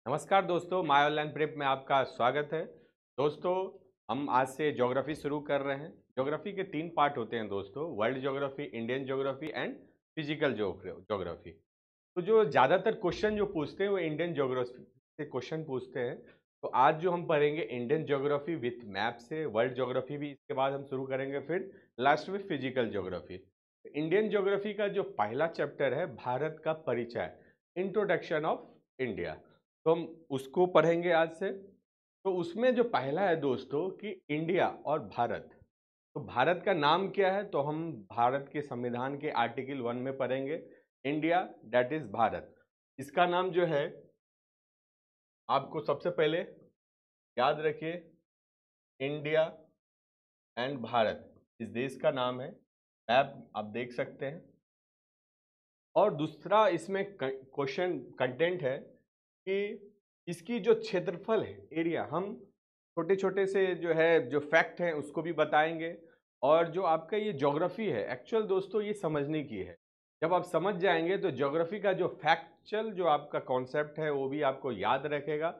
नमस्कार दोस्तों, my online prep में आपका स्वागत है। दोस्तों, हम आज से ज्योग्राफी शुरू कर रहे हैं। ज्योग्राफी के 3 पार्ट होते हैं दोस्तों, world geography, Indian geography and physical geography. तो जो ज़्यादातर क्वेश्चन जो पूछते हैं वो इंडियन ज्योग्राफी से क्वेश्चन पूछते हैं। तो आज जो हम पढ़ेंगे इंडियन ज्योग्राफी विथ मैप से, वर्ल्ड ज्योग्राफी भी इसके बाद हम शुरू करेंगे, फिर लास्ट में फिजिकल ज्योग्राफी। इंडियन ज्योग्राफी का जो पहला चैप्टर है भारत का परिचय, इंट्रोडक्शन ऑफ इंडिया, तो हम उसको पढ़ेंगे आज से। तो उसमें जो पहला है दोस्तों कि इंडिया और भारत। तो भारत का नाम क्या है, तो हम भारत के संविधान के आर्टिकल 1 में पढ़ेंगे, इंडिया दैट इज भारत। इसका नाम जो है आपको सबसे पहले याद रखिए, इंडिया एंड भारत इस देश का नाम है। मैप आप देख सकते हैं। और दूसरा इसमें क्वेश्चन कंटेंट है कि इसकी जो क्षेत्रफल है, एरिया, हम छोटे छोटे से जो है जो फैक्ट हैं उसको भी बताएंगे। और जो आपका ये ज्योग्राफी है, एक्चुअल दोस्तों ये समझने की है। जब आप समझ जाएंगे तो ज्योग्राफी का जो फैक्चुअल जो आपका कॉन्सेप्ट है वो भी आपको याद रखेगा।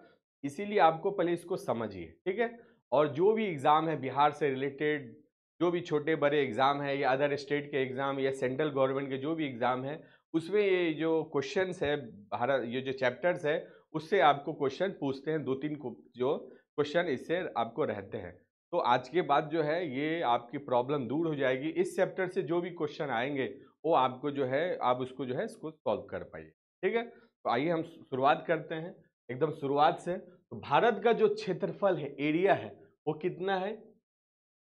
इसीलिए आपको पहले इसको समझिए, ठीक है। और जो भी एग्ज़ाम है बिहार से रिलेटेड, जो भी छोटे बड़े एग्ज़ाम है या अदर स्टेट के एग्ज़ाम या सेंट्रल गवर्नमेंट के जो भी एग्ज़ाम है, उसमें ये जो क्वेश्चंस है, भारत ये जो चैप्टर्स है उससे आपको क्वेश्चन पूछते हैं। 2-3 जो क्वेश्चन इससे आपको रहते हैं। तो आज के बाद जो है ये आपकी प्रॉब्लम दूर हो जाएगी। इस चैप्टर से जो भी क्वेश्चन आएंगे वो आपको जो है आप उसको जो है इसको सॉल्व कर पाइए, ठीक है। तो आइए हम शुरुआत करते हैं एकदम शुरुआत से। तो भारत का जो क्षेत्रफल है, एरिया है, वो कितना है?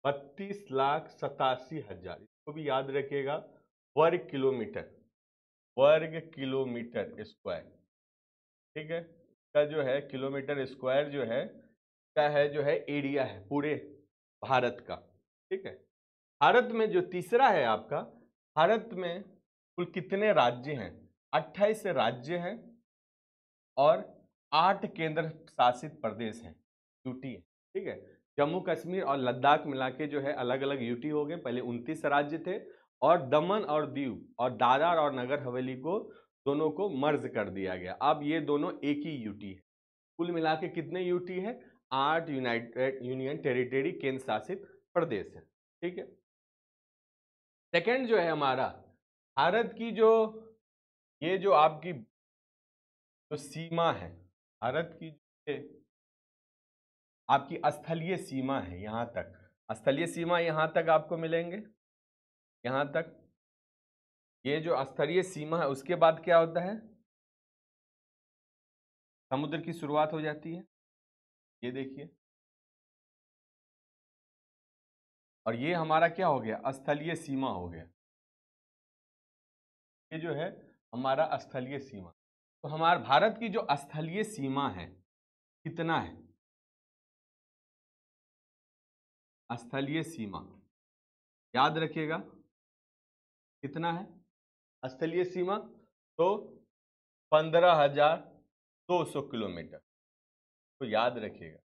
32,87,000। इसको भी याद रखिएगा, वर्ग किलोमीटर, वर्ग किलोमीटर स्क्वायर, ठीक है। इसका जो है किलोमीटर स्क्वायर जो है का है जो है एरिया है पूरे भारत का, ठीक है। भारत में जो तीसरा है आपका, भारत में कुल कितने राज्य हैं? 28 राज्य हैं और 8 केंद्र शासित प्रदेश हैं, यूटी है, ठीक है। जम्मू कश्मीर और लद्दाख मिला के जो है अलग अलग यूटी हो गए। पहले 29 राज्य थे और दमन और दीव और दादरा और नगर हवेली को दोनों को मर्ज कर दिया गया। अब ये दोनों एक ही यूटी है। कुल मिला के कितने यूटी है? 8 यूनाइटेड यूनियन टेरिटरी केंद्र शासित प्रदेश है, ठीक है। सेकंड जो है हमारा, भारत की जो ये जो आपकी जो सीमा है, भारत की जो आपकी स्थलीय सीमा है, यहां तक स्थलीय सीमा यहां तक आपको मिलेंगे, यहां तक। ये जो स्थलीय सीमा है उसके बाद क्या होता है? समुद्र की शुरुआत हो जाती है, ये देखिए। और ये हमारा क्या हो गया? स्थलीय सीमा हो गया। ये जो है हमारा स्थलीय सीमा। तो हमारे भारत की जो स्थलीय सीमा है कितना है? स्थलीय सीमा याद रखिएगा कितना है स्थलीय सीमा? तो 15,200 किलोमीटर, तो याद रखिएगा।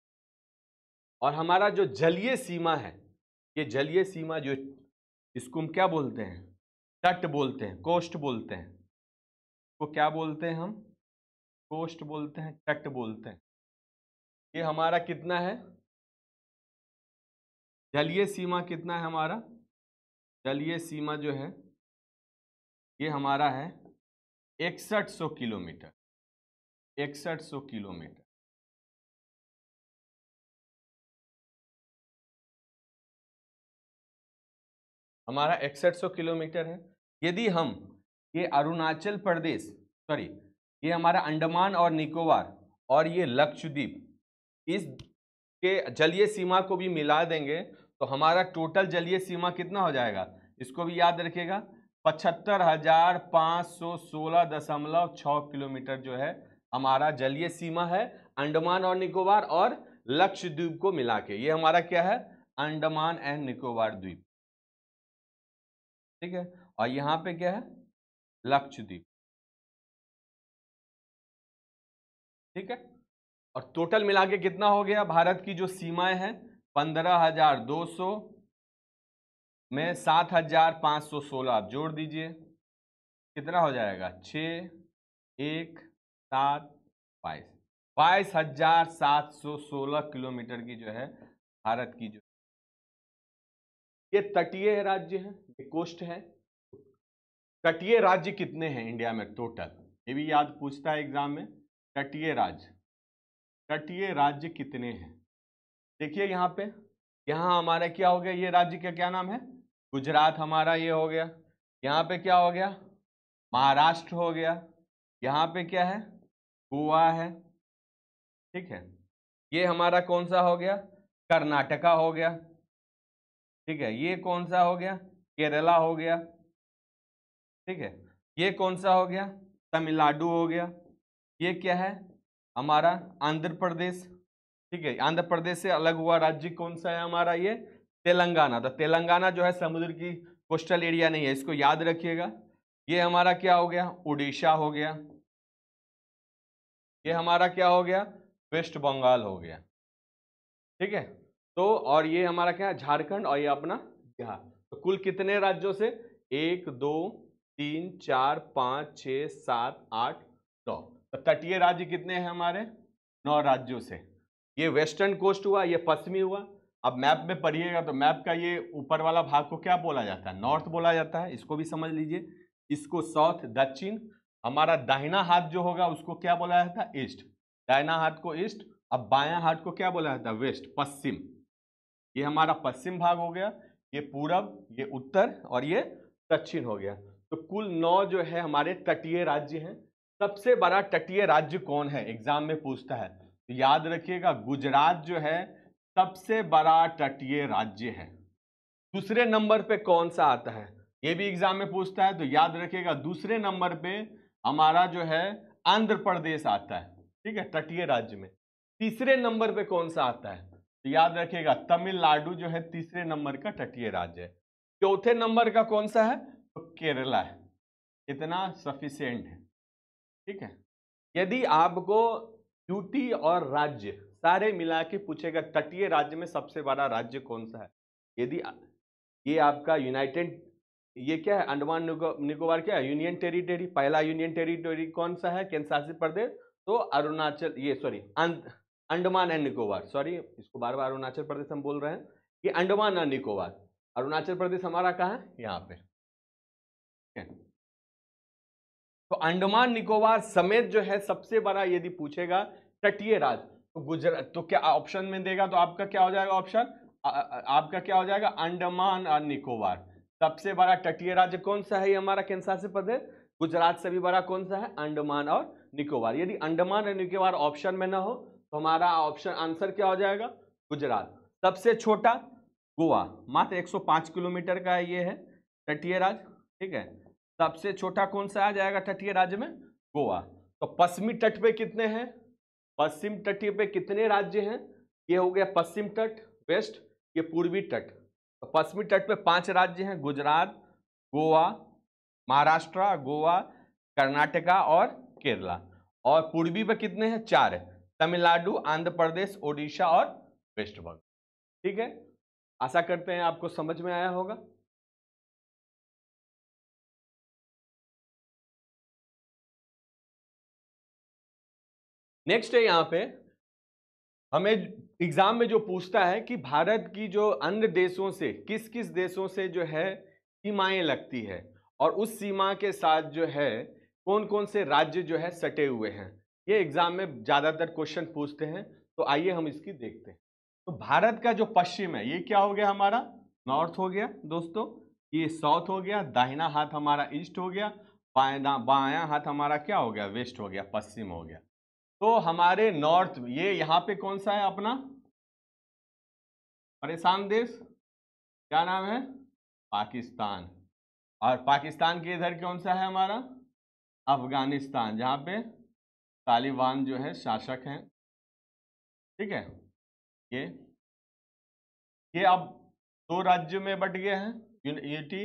और हमारा जो जलीय सीमा है, ये जलीय सीमा जो इसको हम क्या बोलते हैं? तट बोलते हैं, कोस्ट बोलते हैं। तो क्या बोलते हैं हम? कोस्ट बोलते हैं, तट बोलते हैं। ये हमारा कितना है? जलीय सीमा कितना है हमारा? जलीय सीमा जो है ये हमारा है 6100 किलोमीटर, 6100 किलोमीटर। हमारा 6100 किलोमीटर है। यदि हम ये अरुणाचल प्रदेश, सॉरी, ये हमारा अंडमान और निकोबार और ये लक्षद्वीप, इस के जलीय सीमा को भी मिला देंगे तो हमारा टोटल जलीय सीमा कितना हो जाएगा? इसको भी याद रखिएगा, 75,516.6 किलोमीटर जो है हमारा जलीय सीमा है, अंडमान और निकोबार और लक्षद्वीप को मिला के। ये हमारा क्या है? अंडमान एंड निकोबार द्वीप, ठीक है। और यहां पे क्या है? लक्षद्वीप, ठीक है। और टोटल मिला के कितना हो गया? भारत की जो सीमाएं हैं 15,200 में 7,516 आप जोड़ दीजिए, कितना हो जाएगा? 6, 1, 7, 22। 22,716 किलोमीटर की जो है भारत की जो ये तटीय राज्य है, ये कोस्ट है। तटीय राज्य कितने हैं इंडिया में टोटल, ये भी याद पूछता है एग्जाम में। तटीय राज्य कितने हैं? देखिए यहाँ पे, यहाँ हमारा क्या हो गया, ये राज्य का क्या नाम है, गुजरात हमारा ये हो गया। यहाँ पे क्या हो गया, महाराष्ट्र हो गया। यहाँ पे क्या है, गोवा है, ठीक है। ये हमारा कौन सा हो गया, कर्नाटका हो गया, ठीक है। ये कौन सा हो गया, केरला हो गया, ठीक है। ये कौन सा हो गया, तमिलनाडु हो गया। ये क्या है हमारा, आंध्र प्रदेश, ठीक है। आंध्र प्रदेश से अलग हुआ राज्य कौन सा है हमारा, ये तेलंगाना। तो तेलंगाना जो है समुद्र की कोस्टल एरिया नहीं है, इसको याद रखिएगा। ये हमारा क्या हो गया, उड़ीसा हो गया। ये हमारा क्या हो गया, वेस्ट बंगाल हो गया, ठीक है। तो और ये हमारा क्या है, झारखंड, और ये अपना बिहार। तो कुल कितने राज्यों से, 1 2 3 4 5 6 7 8 9। तो तटीय राज्य कितने हैं हमारे, 9 राज्यों से। ये वेस्टर्न कोस्ट हुआ, ये पश्चिमी हुआ। अब मैप में पढ़िएगा तो मैप का ये ऊपर वाला भाग को क्या बोला जाता है, नॉर्थ बोला जाता है, इसको भी समझ लीजिए। इसको साउथ, दक्षिण। हमारा दाहिना हाथ जो होगा उसको क्या बोला जाता है, ईस्ट। दाहिना हाथ को ईस्ट, अब बायां हाथ को क्या बोला जाता है, वेस्ट, पश्चिम। ये हमारा पश्चिम भाग हो गया, ये पूरब, ये उत्तर, और ये दक्षिण हो गया। तो कुल 9 जो है हमारे तटीय राज्य हैं। सबसे बड़ा तटीय राज्य कौन है, एग्जाम में पूछता है। तो याद रखिएगा, गुजरात जो है सबसे बड़ा तटीय राज्य है। दूसरे नंबर पे कौन सा आता है, ये भी एग्जाम में पूछता है। तो याद रखिएगा, दूसरे नंबर पे हमारा जो है आंध्र प्रदेश आता है, ठीक है, तटीय राज्य में। तीसरे नंबर पे कौन सा आता है, तो याद रखिएगा तमिलनाडु जो है तीसरे नंबर का तटीय राज्य है। चौथे नंबर का कौन सा है, तो केरला है। इतना सफिशिएंट है, ठीक है। यदि आपको यूटी और राज्य सारे मिला के पूछेगा तटीय राज्य में सबसे बड़ा राज्य कौन सा है, यदि ये आपका यूनाइटेड, ये क्या है, अंडमान निकोबार क्या है, यूनियन टेरिटरी। पहला यूनियन टेरिटरी कौन सा है, केंद्र शासित प्रदेश, तो अरुणाचल, ये sorry Andaman and Nicobar, sorry इसको बार बार अरुणाचल प्रदेश हम बोल रहे हैं, ये अंडमान एंड निकोबार। अरुणाचल प्रदेश हमारा कहाँ है, यहाँ पे, ठीक है। तो अंडमान निकोबार समेत जो है सबसे बड़ा यदि पूछेगा तटीय राज्य, तो गुजरात, तो क्या ऑप्शन में देगा, तो आपका क्या हो जाएगा ऑप्शन, आपका क्या हो जाएगा, अंडमान और निकोबार। सबसे बड़ा तटीय राज्य कौन सा है, ये हमारा केंद्र शासित प्रदेश गुजरात से भी बड़ा कौन सा है, अंडमान और निकोबार। यदि अंडमान और निकोबार ऑप्शन में ना हो तो हमारा ऑप्शन आंसर क्या हो जाएगा, गुजरात। सबसे छोटा गोवा, मात्र 105 किलोमीटर का ये है तटीय राज्य, ठीक है। सबसे छोटा कौन सा आ जाएगा तटीय राज्य में, गोवा। तो पश्चिमी तट पे कितने हैं, पश्चिम तटीय पे कितने राज्य हैं, ये हो गया पश्चिम तट, वेस्ट, ये पूर्वी तट। तो पश्चिमी तट पे 5 राज्य हैं, गुजरात, गोवा, महाराष्ट्र, गोवा, कर्नाटका और केरला। और पूर्वी पे कितने हैं, 4 है, तमिलनाडु, आंध्र प्रदेश, ओडिशा और वेस्ट बंगाल, ठीक है। आशा करते हैं आपको समझ में आया होगा। नेक्स्ट है, यहां पे हमें एग्जाम में जो पूछता है कि भारत की जो अन्य देशों से किस किस देशों से जो है सीमाएं लगती है, और उस सीमा के साथ जो है कौन कौन से राज्य जो है सटे हुए हैं, ये एग्जाम में ज्यादातर क्वेश्चन पूछते हैं। तो आइए हम इसकी देखते हैं। तो भारत का जो पश्चिम है ये क्या हो गया हमारा, नॉर्थ हो गया दोस्तों, ये साउथ हो गया, दाहिना हाथ हमारा ईस्ट हो गया, बायां हाथ हमारा क्या हो गया, वेस्ट हो गया, पश्चिम हो गया। तो हमारे नॉर्थ, ये यहाँ पे कौन सा है अपना परेशान देश, क्या नाम है, पाकिस्तान। और पाकिस्तान के इधर कौन सा है हमारा, अफगानिस्तान, जहाँ पे तालिबान जो है शासक हैं, ठीक है। ये ये अब 2 राज्यों में बट गए हैं, यूनिटी।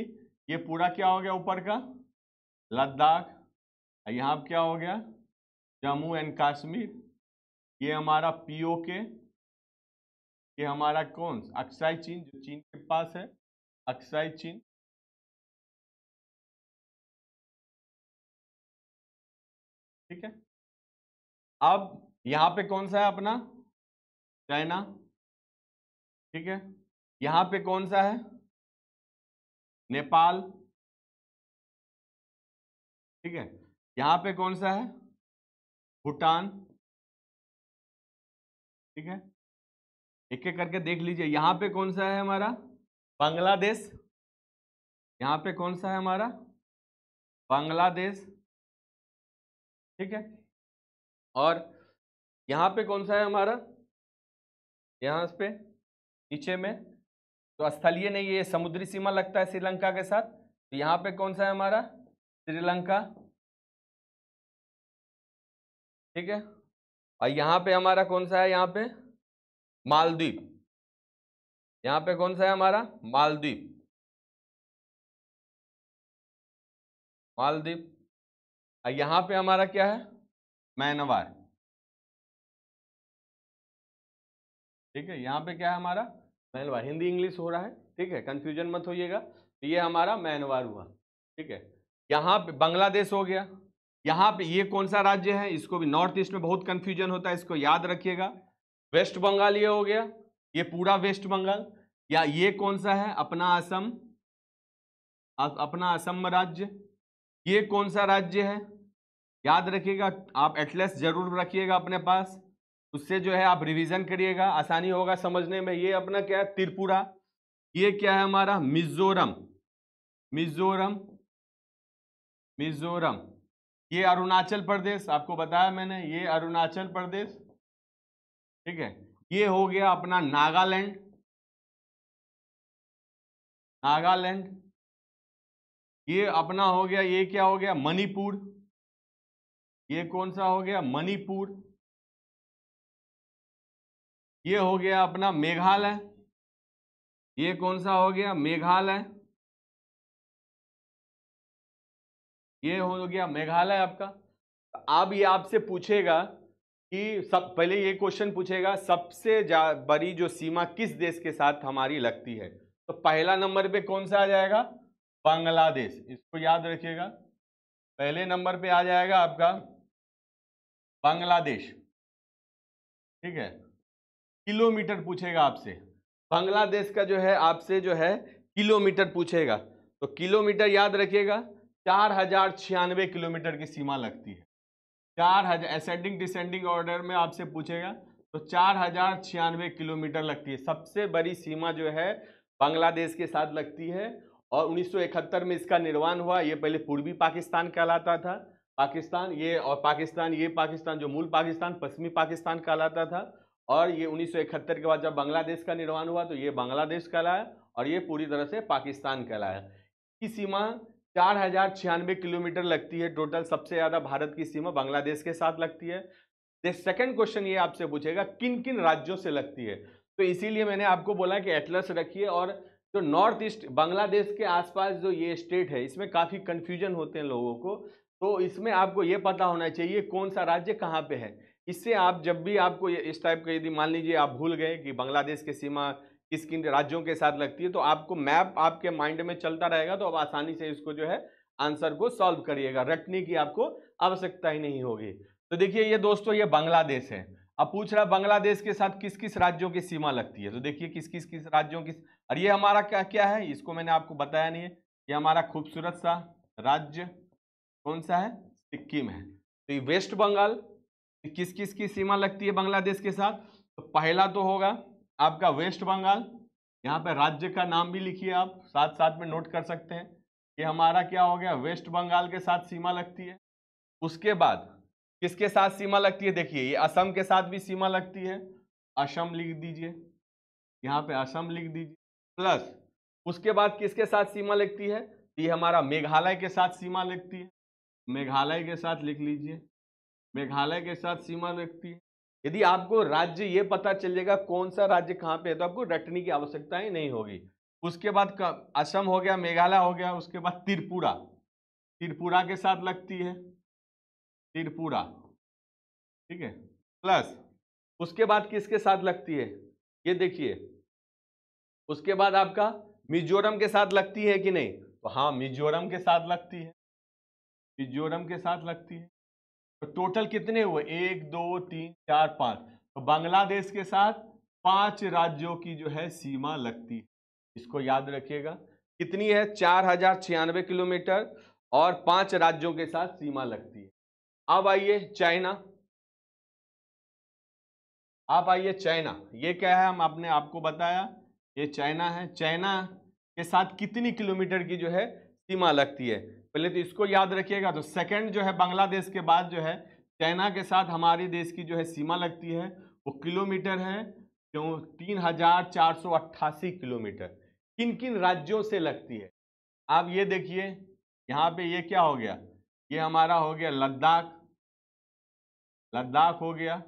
ये पूरा क्या हो गया ऊपर का, लद्दाख। यहाँ क्या हो गया, जम्मू एंड कश्मीर। ये हमारा पीओके, ये हमारा कौन, अक्साई चीन, जो चीन के पास है, अक्साई चीन, ठीक है। अब यहाँ पे कौन सा है अपना? चाइना, ठीक है। यहाँ पे कौन सा है? नेपाल, ठीक है। यहाँ पे कौन सा है? भूटान, ठीक है। एक एक करके देख लीजिए। यहाँ पे कौन सा है हमारा? बांग्लादेश। यहाँ पे कौन सा है हमारा? बांग्लादेश, ठीक है। और यहाँ पे कौन सा है हमारा? यहाँ पे नीचे में तो स्थलीय नहीं, ये समुद्री सीमा लगता है श्रीलंका के साथ। तो यहाँ पे कौन सा है हमारा? श्रीलंका, ठीक है। और यहाँ पे हमारा कौन सा है? यहाँ पे मालदीव। यहाँ पे कौन सा है हमारा? मालदीव, मालदीव। और यहाँ पे हमारा क्या है? म्यांमार, ठीक है। यहाँ पे क्या है हमारा? म्यांमार। हिंदी इंग्लिश हो रहा है, ठीक है, कंफ्यूजन मत होइएगा। ये हमारा म्यांमार हुआ, ठीक है। यहाँ पे बांग्लादेश हो गया। यहाँ पे ये कौन सा राज्य है? इसको भी नॉर्थ ईस्ट में बहुत कंफ्यूजन होता है, इसको याद रखिएगा। वेस्ट बंगाल ये हो गया, ये पूरा वेस्ट बंगाल। या ये कौन सा है? अपना असम, अपना असम राज्य। ये कौन सा राज्य है? याद रखिएगा, आप एटलस जरूर रखिएगा अपने पास, उससे जो है आप रिवीजन करिएगा, आसानी होगा समझने में। ये अपना क्या है? त्रिपुरा। ये क्या है हमारा? मिजोरम, मिजोरम, मिजोरम। ये अरुणाचल प्रदेश, आपको बताया मैंने, ये अरुणाचल प्रदेश, ठीक है। ये हो गया अपना नागालैंड, नागालैंड। ये अपना हो गया, ये क्या हो गया? मणिपुर। ये कौन सा हो गया? मणिपुर। ये हो गया अपना मेघालय। ये कौन सा हो गया? मेघालय। ये हो गया मेघालय आपका। अब ये आपसे पूछेगा कि सब पहले ये क्वेश्चन पूछेगा सबसे बड़ी जो सीमा किस देश के साथ हमारी लगती है। तो पहला नंबर पे कौन सा आ जाएगा? बांग्लादेश, इसको याद रखिएगा। पहले नंबर पे आ जाएगा आपका बांग्लादेश, ठीक है। किलोमीटर पूछेगा आपसे, बांग्लादेश का जो है आपसे जो है किलोमीटर पूछेगा। तो किलोमीटर याद रखिएगा, 4096 किलोमीटर की सीमा लगती है। 4000 असेंडिंग डिसेंडिंग ऑर्डर में आपसे पूछेगा तो 4096 किलोमीटर लगती है। सबसे बड़ी सीमा जो है बांग्लादेश के साथ लगती है। और 1971 में इसका निर्माण हुआ। ये पहले पूर्वी पाकिस्तान कहलाता था, पाकिस्तान ये, और पाकिस्तान ये, पाकिस्तान जो मूल पाकिस्तान पश्चिमी पाकिस्तान कहलाता था। और ये 1971 के बाद जब बांग्लादेश का निर्माण हुआ तो ये बांग्लादेश कहलाया और ये पूरी तरह से पाकिस्तान कहलाया। की सीमा 4096 किलोमीटर लगती है टोटल। सबसे ज्यादा भारत की सीमा बांग्लादेश के साथ लगती है। सेकंड क्वेश्चन ये आपसे पूछेगा किन किन राज्यों से लगती है। तो इसीलिए मैंने आपको बोला कि एटलस रखिए। और जो नॉर्थ ईस्ट बांग्लादेश के आसपास जो ये स्टेट है इसमें काफी कंफ्यूजन होते हैं लोगों को। तो इसमें आपको ये पता होना चाहिए कौन सा राज्य कहाँ पे है। इससे आप जब भी आपको इस टाइप का, यदि मान लीजिए आप भूल गए कि बांग्लादेश की सीमा किस किन राज्यों के साथ लगती है, तो आपको मैप आपके माइंड में चलता रहेगा, तो आप आसानी से इसको जो है आंसर को सॉल्व करिएगा, रटने की आपको आवश्यकता ही नहीं होगी। तो देखिए ये दोस्तों, ये बांग्लादेश है। अब पूछ रहा बांग्लादेश के साथ किस किस राज्यों की सीमा लगती है। तो देखिए किस किस किस राज्यों की। और ये हमारा क्या क्या है, इसको मैंने आपको बताया नहीं है। ये हमारा खूबसूरत सा राज्य कौन सा है? सिक्किम है। तो ये वेस्ट बंगाल, किस किस की सीमा लगती है बांग्लादेश के साथ? तो पहला तो होगा आपका वेस्ट बंगाल। यहाँ पे राज्य का नाम भी लिखिए, आप साथ साथ में नोट कर सकते हैं। ये हमारा क्या हो गया? वेस्ट बंगाल के साथ सीमा लगती है। उसके बाद किसके साथ सीमा लगती है? देखिए ये असम के साथ भी सीमा लगती है, असम लिख दीजिए, यहाँ पे असम लिख दीजिए। प्लस उसके बाद किसके साथ सीमा लगती है? ये हमारा मेघालय के साथ सीमा लगती है, मेघालय के साथ लिख लीजिए, मेघालय के साथ सीमा लगती है। यदि आपको राज्य ये पता चल जाएगा कौन सा राज्य कहाँ पे है तो आपको रटने की आवश्यकता ही नहीं होगी। उसके बाद असम हो गया, मेघालय हो गया। उसके बाद त्रिपुरा, त्रिपुरा के साथ लगती है, त्रिपुरा, ठीक है। प्लस उसके बाद किसके साथ लगती है? ये देखिए, उसके बाद आपका मिजोरम के साथ लगती है कि नहीं? तो हाँ, मिजोरम के साथ लगती है, मिजोरम के साथ लगती है। तो टोटल कितने हुए, 1 2 3 4 5। तो बांग्लादेश के साथ 5 राज्यों की जो है सीमा लगती है, इसको याद रखिएगा। कितनी है, 4096 किलोमीटर और 5 राज्यों के साथ सीमा लगती है। अब आइए चाइना, आप आइए चाइना, ये क्या है, हम आपने आपको बताया ये चाइना है। चाइना के साथ कितनी किलोमीटर की जो है सीमा लगती है, पहले तो इसको याद रखिएगा। तो सेकंड जो है बांग्लादेश के बाद जो है चाइना के साथ हमारे देश की जो है सीमा लगती है वो किलोमीटर है, क्यों, 3488 किलोमीटर। किन किन राज्यों से लगती है, आप ये देखिए, यहाँ पे ये क्या हो गया, ये हमारा हो गया लद्दाख, लद्दाख हो गया।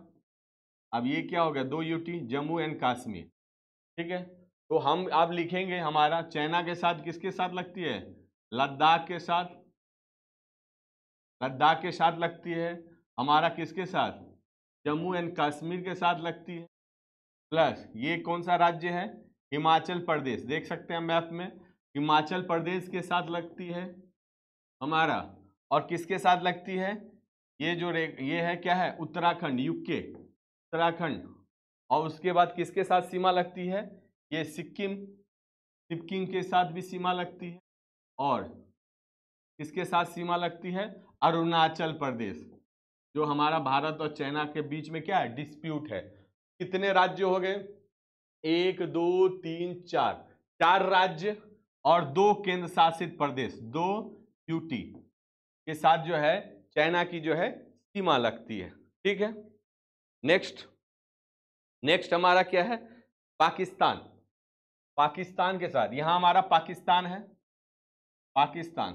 अब ये क्या हो गया, 2 यूटी, जम्मू एंड कश्मीर, ठीक है। तो हम अब लिखेंगे हमारा चाइना के साथ किसके साथ लगती है, लद्दाख के साथ, लद्दाख के साथ लगती है। हमारा किसके साथ, जम्मू एंड कश्मीर के साथ लगती है। प्लस ये कौन सा राज्य है, हिमाचल प्रदेश, देख सकते हैं मैप में, हिमाचल प्रदेश के साथ लगती है हमारा। और किसके साथ लगती है, ये जो ये है क्या है, उत्तराखंड, यूके, उत्तराखंड। और उसके बाद किसके साथ सीमा लगती है, ये सिक्किम, सिक्किम के साथ भी सीमा लगती है। और किसके साथ सीमा लगती है, अरुणाचल प्रदेश, जो हमारा भारत और चाइना के बीच में क्या है, डिस्प्यूट है। कितने राज्य हो गए, 1 2 3 4, 4 राज्य और 2 केंद्र शासित प्रदेश, 2 यूटी के साथ जो है चाइना की जो है सीमा लगती है, ठीक है। नेक्स्ट, नेक्स्ट हमारा क्या है, पाकिस्तान, पाकिस्तान के साथ, यहां हमारा पाकिस्तान है, पाकिस्तान,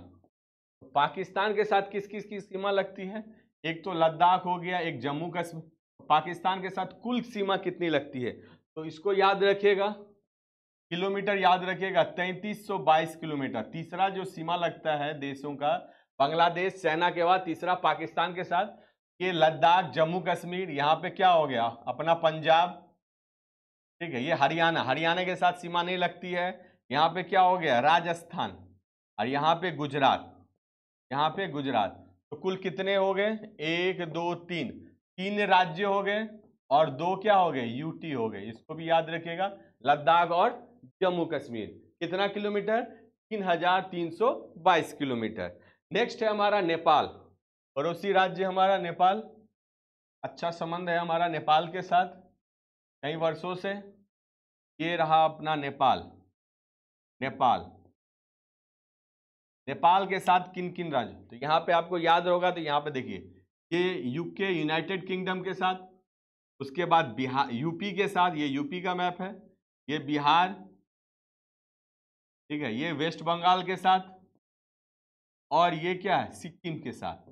पाकिस्तान के साथ किस किस की सीमा लगती है, एक तो लद्दाख हो गया, एक जम्मू कश्मीर। पाकिस्तान के साथ कुल सीमा कितनी लगती है, तो इसको याद रखिएगा, किलोमीटर याद रखिएगा, 3322 किलोमीटर। तीसरा जो सीमा लगता है देशों का, बांग्लादेश चाइना के बाद तीसरा पाकिस्तान के साथ, ये लद्दाख, जम्मू कश्मीर, यहाँ पे क्या हो गया अपना पंजाब, ठीक है। ये हरियाणा, हरियाणा के साथ सीमा नहीं लगती है, यहाँ पे क्या हो गया राजस्थान, और यहाँ पे गुजरात, यहाँ पे गुजरात। तो कुल कितने हो गए, 1 2 3, 3 राज्य हो गए और 2 क्या हो गए, यूटी हो गए। इसको भी याद रखिएगा, लद्दाख और जम्मू कश्मीर। कितना किलोमीटर, 3322 किलोमीटर। नेक्स्ट है हमारा नेपाल, पड़ोसी राज्य हमारा नेपाल, अच्छा संबंध है हमारा नेपाल के साथ कई वर्षों से। ये रहा अपना नेपाल, नेपाल, नेपाल के साथ किन किन राज्य, तो यहाँ पे आपको याद होगा, तो यहाँ पे देखिए, ये यूके, यूनाइटेड किंगडम के साथ, उसके बाद बिहार, यूपी के साथ, ये यूपी का मैप है, ये बिहार, ठीक है, ये वेस्ट बंगाल के साथ, और ये क्या है, सिक्किम के साथ।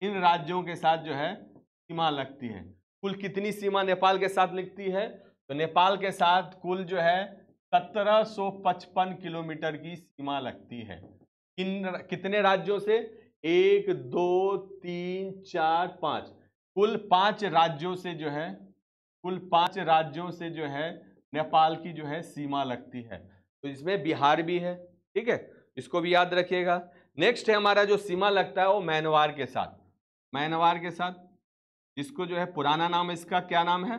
इन राज्यों के साथ जो है सीमा लगती है। कुल कितनी सीमा नेपाल के साथ लगती है, तो नेपाल के साथ कुल जो है 1755 किलोमीटर की सीमा लगती है। कितने राज्यों से, 1 2 3 4 5, कुल 5 राज्यों से जो है, कुल 5 राज्यों से जो है नेपाल की जो है सीमा लगती है। तो इसमें बिहार भी है, ठीक है, इसको भी याद रखिएगा। नेक्स्ट है हमारा जो सीमा लगता है वो म्यांमार के साथ, म्यांमार के साथ, जिसको जो है पुराना नाम इसका क्या नाम है,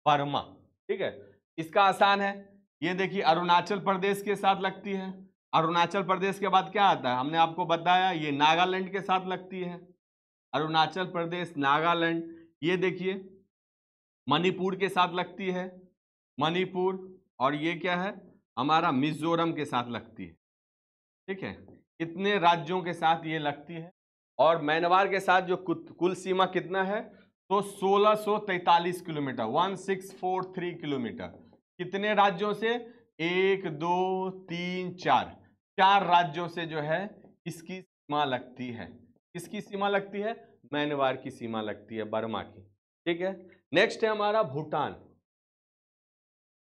बर्मा, ठीक है। इसका आसान है, ये देखिए अरुणाचल प्रदेश के साथ लगती है। अरुणाचल प्रदेश के बाद क्या आता है, हमने आपको बताया, ये नागालैंड के साथ लगती है, अरुणाचल प्रदेश, नागालैंड। ये देखिए मणिपुर के साथ लगती है, मणिपुर। और ये क्या है हमारा मिजोरम के साथ लगती है, ठीक है। कितने राज्यों के साथ ये लगती है, और म्यांमार के साथ जो कुल सीमा कितना है, तो 1643 किलोमीटर, 1643 किलोमीटर। कितने राज्यों से, 1 2 3 4, 4 राज्यों से जो है इसकी सीमा लगती है। किसकी सीमा लगती है, म्यांमार की सीमा लगती है, बर्मा की, ठीक है। नेक्स्ट है हमारा भूटान,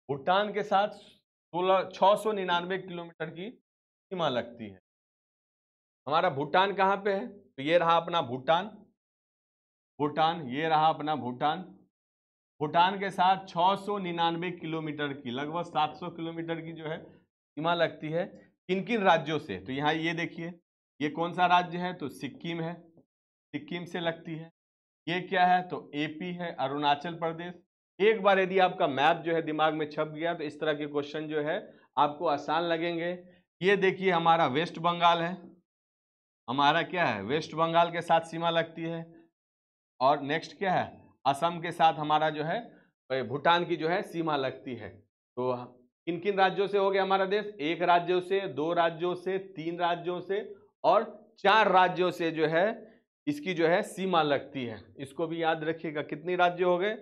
भूटान के साथ 699 किलोमीटर की सीमा लगती है। हमारा भूटान कहाँ पे है, तो ये रहा अपना भूटान, भूटान, ये रहा अपना भूटान। भूटान के साथ 699 किलोमीटर की, लगभग 700 किलोमीटर की जो है सीमा लगती है। किन किन राज्यों से, तो यहाँ ये देखिए, ये कौन सा राज्य है, तो सिक्किम है, सिक्किम से लगती है। ये क्या है, तो एपी है, अरुणाचल प्रदेश। एक बार यदि आपका मैप जो है दिमाग में छप गया तो इस तरह के क्वेश्चन जो है आपको आसान लगेंगे। ये देखिए हमारा वेस्ट बंगाल है, हमारा क्या है, वेस्ट बंगाल के साथ सीमा लगती है। और नेक्स्ट क्या है, असम के साथ हमारा जो है भूटान की जो है सीमा लगती है। तो किन किन राज्यों से हो गया हमारा देश, एक राज्यों से, दो राज्यों से, तीन राज्यों से और चार राज्यों से जो है इसकी जो है सीमा लगती है। इसको भी याद रखिएगा, कितने राज्य हो गए,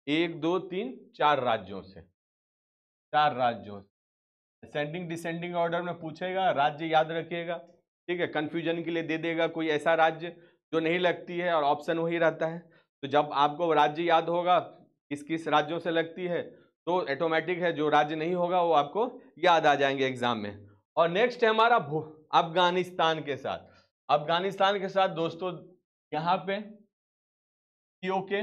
एक दो तीन चार राज्यों से, चार राज्यों से। असेंडिंग डिसेंडिंग ऑर्डर में पूछेगा, राज्य याद रखिएगा, ठीक है, कंफ्यूजन के लिए दे देगा कोई ऐसा राज्य जो नहीं लगती है और ऑप्शन वही रहता है। तो जब आपको राज्य याद होगा किस किस राज्यों से लगती है तो ऑटोमेटिक है, जो राज्य नहीं होगा वो आपको याद आ जाएंगे एग्जाम में। और नेक्स्ट है हमारा अफगानिस्तान के साथ। अफगानिस्तान के साथ दोस्तों यहाँ पे पीओके,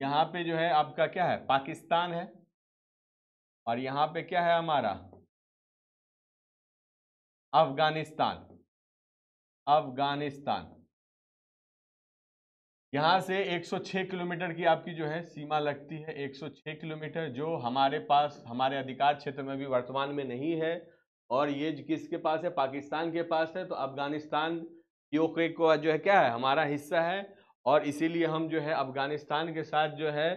यहाँ पे जो है आपका क्या है, पाकिस्तान है, और यहाँ पे क्या है हमारा, अफगानिस्तान। अफगानिस्तान यहाँ से 106 किलोमीटर की आपकी जो है सीमा लगती है, 106 किलोमीटर, जो हमारे पास हमारे अधिकार क्षेत्र में भी वर्तमान में नहीं है। और ये किसके पास है, पाकिस्तान के पास है। तो अफगानिस्तान पीओके को जो है क्या है, हमारा हिस्सा है। और इसीलिए हम जो है अफगानिस्तान के साथ जो है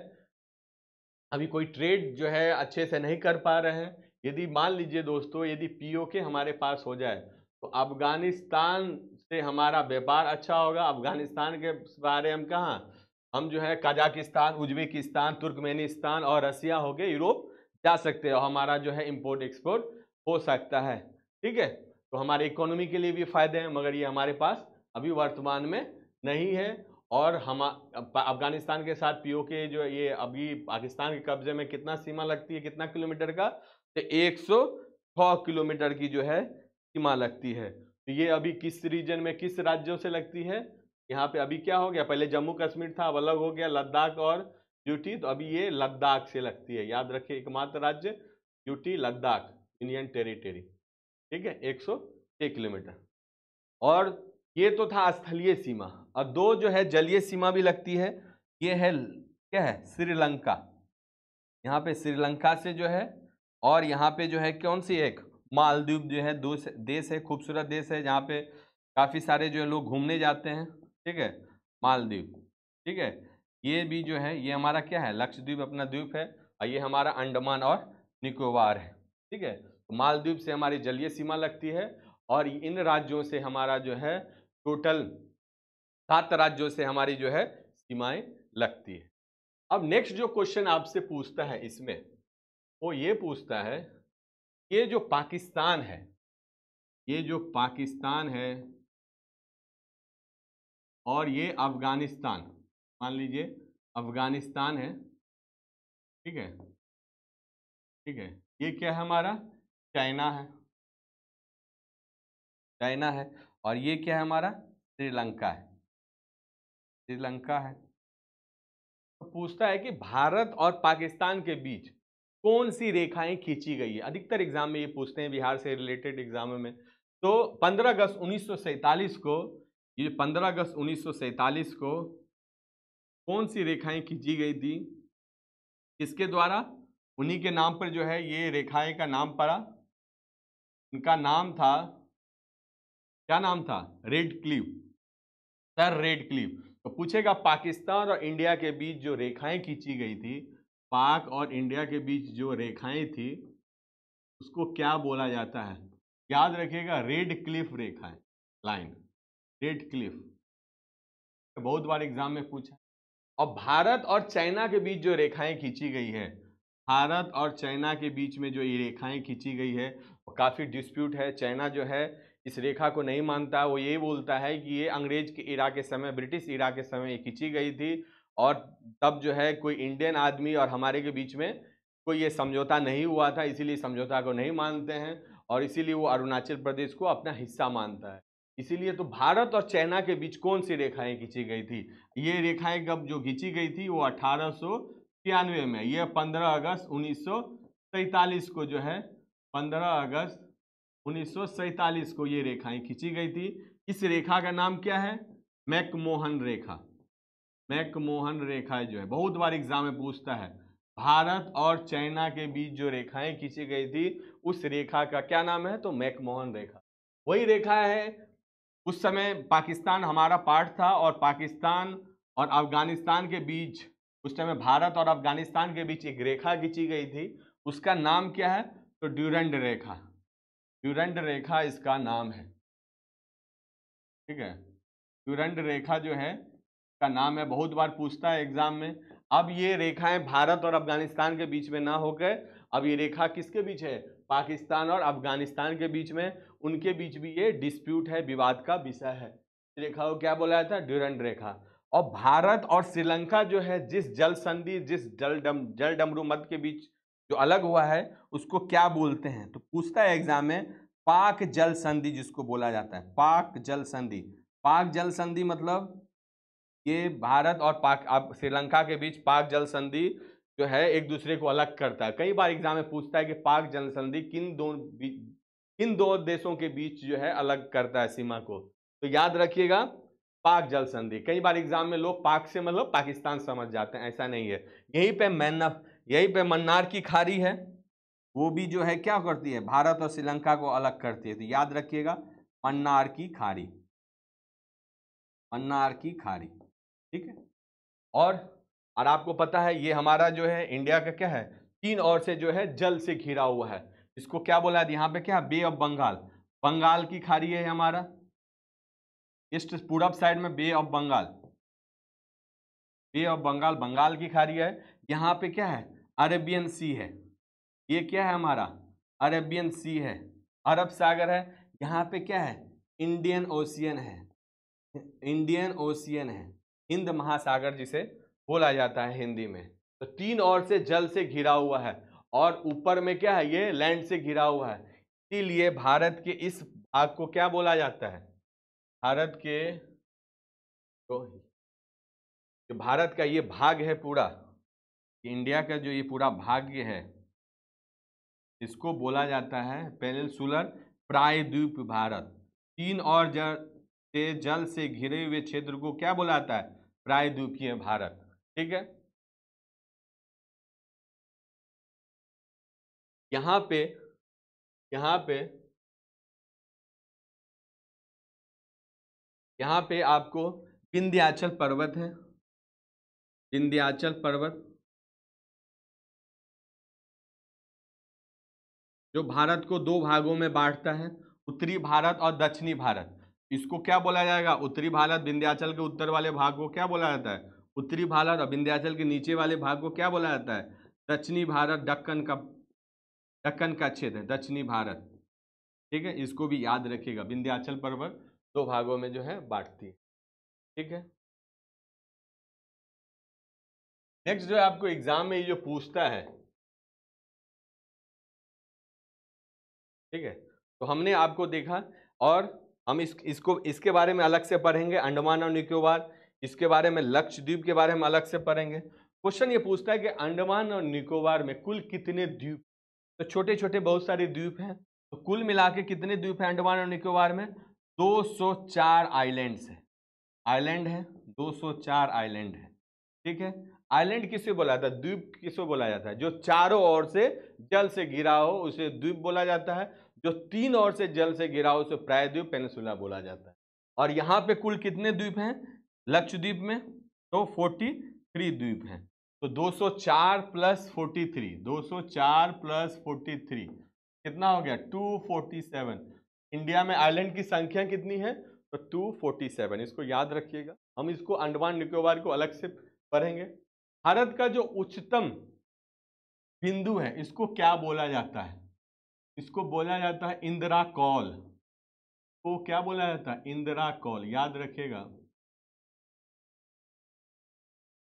अभी कोई ट्रेड जो है अच्छे से नहीं कर पा रहे हैं। यदि मान लीजिए दोस्तों, यदि पीओके हमारे पास हो जाए तो अफगानिस्तान से हमारा व्यापार अच्छा होगा। अफगानिस्तान के बारे हम कहाँ, हम जो है कजाकिस्तान, उज्बेकिस्तान, तुर्कमेनिस्तान और रसिया हो गए यूरोप जा सकते हैं, और हमारा जो है इंपोर्ट एक्सपोर्ट हो सकता है। ठीक है, तो हमारे इकोनॉमी के लिए भी फायदे हैं, मगर ये हमारे पास अभी वर्तमान में नहीं है। और हम अफगानिस्तान के साथ पीओके जो ये अभी पाकिस्तान के कब्जे में कितना सीमा लगती है, कितना किलोमीटर का, तो 106 किलोमीटर की जो है सीमा लगती है। तो ये अभी किस रीजन में किस राज्यों से लगती है, यहाँ पे अभी क्या हो गया, पहले जम्मू कश्मीर था, अब अलग हो गया लद्दाख और यूटी, तो अभी ये लद्दाख से लगती है। याद रखिए एकमात्र राज्य यूटी लद्दाख यूनियन टेरिटरी, ठीक है, 106 किलोमीटर। और ये तो था स्थलीय सीमा, और दो जो है जलीय सीमा भी लगती है। ये है क्या है, श्रीलंका, यहाँ पे श्रीलंका से जो है, और यहाँ पे जो है कौन सी, एक मालदीव जो है देश है, खूबसूरत देश है जहाँ पे काफी सारे जो है लोग घूमने जाते हैं। ठीक है, मालदीव, ठीक है, ये भी जो है ये हमारा क्या है, लक्षद्वीप अपना द्वीप है, और ये हमारा अंडमान और निकोबार है। ठीक है, तो मालदीव से हमारी जलीय सीमा लगती है, और इन राज्यों से हमारा जो है टोटल 7 राज्यों से हमारी जो है सीमाएं लगती है। अब नेक्स्ट जो क्वेश्चन आपसे पूछता है इसमें, वो ये पूछता है, ये जो पाकिस्तान है, ये जो पाकिस्तान है और ये अफगानिस्तान, मान लीजिए अफगानिस्तान है, ठीक है, ठीक है, ये क्या है हमारा, चाइना है, चाइना है, और ये क्या है हमारा, श्रीलंका है, श्रीलंका है। तो पूछता है कि भारत और पाकिस्तान के बीच कौन सी रेखाएं खींची गई है। अधिकतर एग्जाम में ये पूछते हैं, बिहार से रिलेटेड एग्जाम में। तो 15 अगस्त 1947 को, ये 15 अगस्त 1947 को कौन सी रेखाएं खींची गई थी, किसके द्वारा, उन्हीं के नाम पर जो है ये रेखाएं का नाम पड़ा। इनका नाम था, क्या नाम था, red Cliff, sir red Cliff. तो पूछेगा पाकिस्तान और इंडिया के बीच जो रेखाएं खींची गई थी, पाक और इंडिया के बीच जो रेखाएं थी उसको क्या बोला जाता है। याद रखिएगा, रेड क्लिफ रेखाएं, लाइन, रेड क्लिफ, बहुत बार एग्जाम में पूछा। और भारत और चाइना के बीच जो रेखाएं खींची गई है, भारत और चाइना के बीच में जो ये रेखाएं खींची गई है वो काफ़ी डिस्प्यूट है। चाइना जो है इस रेखा को नहीं मानता, वो ये बोलता है कि ये अंग्रेज के इरा के समय, ब्रिटिश इरा के समय ये खींची गई थी, और तब जो है कोई इंडियन आदमी और हमारे के बीच में कोई ये समझौता नहीं हुआ था, इसीलिए समझौता को नहीं मानते हैं, और इसीलिए वो अरुणाचल प्रदेश को अपना हिस्सा मानता है। इसीलिए तो भारत और चाइना के बीच कौन सी रेखाएं खींची गई थी, ये रेखाएं कब जो खींची गई थी वो 1893 में, ये 15 अगस्त 1947 को जो है, 15 अगस्त 1947 को ये रेखाएं खींची गई थी। इस रेखा का नाम क्या है, मैकमोहन रेखा। मैकमोहन रेखा जो है बहुत बार एग्जाम में पूछता है, भारत और चाइना के बीच जो रेखाएं खींची गई थी उस रेखा का क्या नाम है? तो मैकमोहन रेखा। वही रेखा है, उस समय पाकिस्तान हमारा पार्ट था और पाकिस्तान और अफगानिस्तान के बीच उस समय भारत और अफगानिस्तान के बीच एक रेखा खींची गई थी, उसका नाम क्या है? तो ड्यूरेंट रेखा। ड्यूरेंट रेखा इसका नाम है, ठीक है। ड्यूरेंट रेखा जो है का नाम है, बहुत बार पूछता है एग्जाम में। अब ये रेखाएं भारत और अफगानिस्तान के बीच में ना होकर अब ये रेखा किसके बीच है? पाकिस्तान और अफगानिस्तान के बीच में। उनके बीच भी ये डिस्प्यूट है, विवाद का विषय है। रेखा को क्या बोला जाता है? ड्यूरेंट रेखा। और भारत और श्रीलंका जो है, जिस जल संधि, जिस जल डमरू मध्य के बीच जो अलग हुआ है उसको क्या बोलते हैं? तो पूछता है एग्जाम में, पाक जल संधि जिसको बोला जाता है, पाक जल संधि। पाक जल संधि मतलब ये भारत और श्रीलंका के बीच पाक जल संधि जो है एक दूसरे को अलग करता है। कई बार एग्जाम में पूछता है कि पाक जल संधि किन दो देशों के बीच जो है अलग करता है सीमा को। तो याद रखिएगा पाक जल संधि। कई बार एग्जाम में लोग पाक से मतलब पाकिस्तान समझ जाते हैं, ऐसा नहीं है। यहीं पे मन्नार की खाड़ी है, वो भी जो है क्या करती है? भारत और श्रीलंका को अलग करती है। तो याद रखिएगा मन्नार की खाड़ी, मन्नार की खाड़ी, ठीक है। और आपको पता है ये हमारा जो है इंडिया का क्या है? तीन ओर से जो है जल से घिरा हुआ है। इसको क्या बोला है? यहाँ पे क्या? बे ऑफ बंगाल। बंगाल की खाड़ी है हमारा, ईस्ट पूरब साइड में bay of Bengal, bay of Bengal Bengal की खाड़ी है। यहाँ पे क्या है? अरेबियन सी है। ये क्या है हमारा? अरेबियन सी है, अरब सागर है। यहाँ पे क्या है? इंडियन ओशियन है, इंडियन ओशियन है, हिंद महासागर जिसे बोला जाता है हिंदी में। तो तीन ओर से जल से घिरा हुआ है और ऊपर में क्या है? ये लैंड से घिरा हुआ है। इसीलिए भारत के इस भाग को क्या बोला जाता है? भारत के तो भारत का ये भाग है पूरा, इंडिया का जो ये पूरा भाग्य है, इसको बोला जाता है पेनिनसुलर प्रायद्वीप भारत। तीन और जल से घिरे हुए क्षेत्र को क्या बोला जाता है? प्रायद्वीपीय भारत, ठीक है। यहाँ पे यहाँ पे यहाँ पे आपको विंध्याचल पर्वत है, विंध्याचल पर्वत जो भारत को दो भागों में बांटता है, उत्तरी भारत और दक्षिणी भारत। इसको क्या बोला जाएगा? उत्तरी भारत, विंध्याचल के उत्तर वाले भाग को क्या बोला जाता है? उत्तरी भारत। और विंध्याचल के नीचे वाले भाग को क्या बोला जाता है? दक्षिणी भारत। दक्कन का क्षेत्र है दक्षिणी भारत, ठीक है। इसको भी याद रखिएगा, विंध्याचल पर्वत दो भागों में जो है बांटती है, ठीक है। नेक्स्ट जो है आपको एग्जाम में ये जो पूछता है, ठीक है। तो हमने आपको देखा और हम इसके बारे में अलग से पढ़ेंगे, अंडमान और निकोबार, इसके बारे में लक्षद्वीप के बारे में अलग से पढ़ेंगे। क्वेश्चन ये पूछता है कि अंडमान और निकोबार में कुल कितने द्वीप? तो छोटे छोटे बहुत सारे द्वीप हैं, तो कुल मिला के कितने द्वीप हैं अंडमान और निकोबार में? 204 आइलैंड्स है, आइलैंड है 204 आइलैंड है, ठीक है। आइलैंड किसे बोला जाता है? द्वीप किसे बोला जाता है? जो चारों ओर से जल से घिरा हो उसे द्वीप बोला जाता है, जो तीन ओर से जल से घिरा हो उसे प्रायद्वीप पेनिनसुला बोला जाता है। और यहाँ पे कुल कितने द्वीप हैं लक्षद्वीप में? तो 43 द्वीप हैं। तो 204 प्लस 43, 204 प्लस 43 कितना हो गया? 247। इंडिया में आइलैंड की संख्या कितनी है? तो 247। इसको याद रखिएगा, हम इसको अंडमान निकोबार को अलग से पढ़ेंगे। भारत का जो उच्चतम बिंदु है इसको क्या बोला जाता है? इसको बोला जाता है इंदिरा कौल। को क्या बोला जाता है? इंदिरा कौल, याद रखिएगा।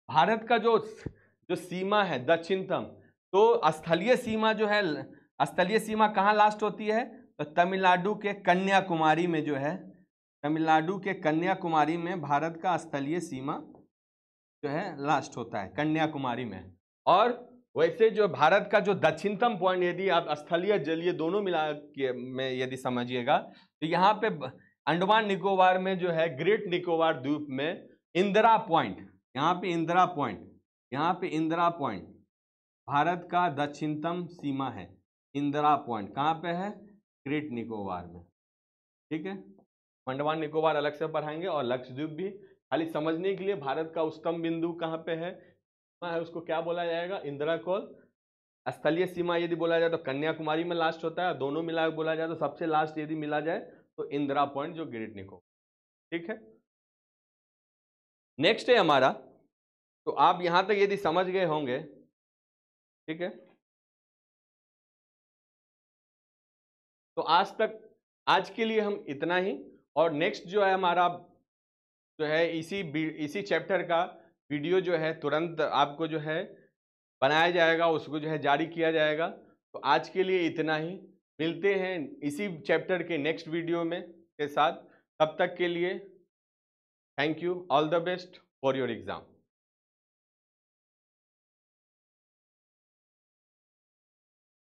भारत का जो सीमा है दक्षिणतम, तो स्थलीय सीमा जो है, स्थलीय सीमा कहाँ लास्ट होती है? तो तमिलनाडु के कन्याकुमारी में जो है, तमिलनाडु के कन्याकुमारी में भारत का स्थलीय सीमा जो है लास्ट होता है कन्याकुमारी में। और वैसे जो भारत का जो दक्षिणतम पॉइंट, यदि आप स्थलीय जलीय दोनों मिला के में यदि समझिएगा, तो यहाँ पे अंडमान निकोबार में जो है ग्रेट निकोबार द्वीप में इंदिरा पॉइंट, यहाँ पे इंदिरा पॉइंट, यहाँ पे इंदिरा पॉइंट भारत का दक्षिणतम सीमा है। इंदिरा पॉइंट कहाँ पे है? ग्रेट निकोबार में। ठीक है, अंडमान निकोबार अलग से पढ़ाएंगे और लक्षद्वीप भी। खाली समझने के लिए भारत का उच्चतम बिंदु कहाँ पे है, उसको क्या बोला जाएगा? इंदिरा कोल। स्थलीय सीमा यदि बोला जाए तो कन्याकुमारी में लास्ट होता है, दोनों मिला के बोला जाए तो सबसे लास्ट यदि मिला जाए तो इंदिरा पॉइंट जो ग्रेट निकोबार। ठीक है, नेक्स्ट है हमारा, तो आप यहां तक यदि समझ गए होंगे, ठीक है, तो आज के लिए हम इतना ही। और नेक्स्ट जो है हमारा जो है इसी चैप्टर का वीडियो जो है तुरंत आपको जो है बनाया जाएगा, उसको जो है जारी किया जाएगा। तो आज के लिए इतना ही, मिलते हैं इसी चैप्टर के नेक्स्ट वीडियो में के साथ। तब तक के लिए thank you, all the best for your exam.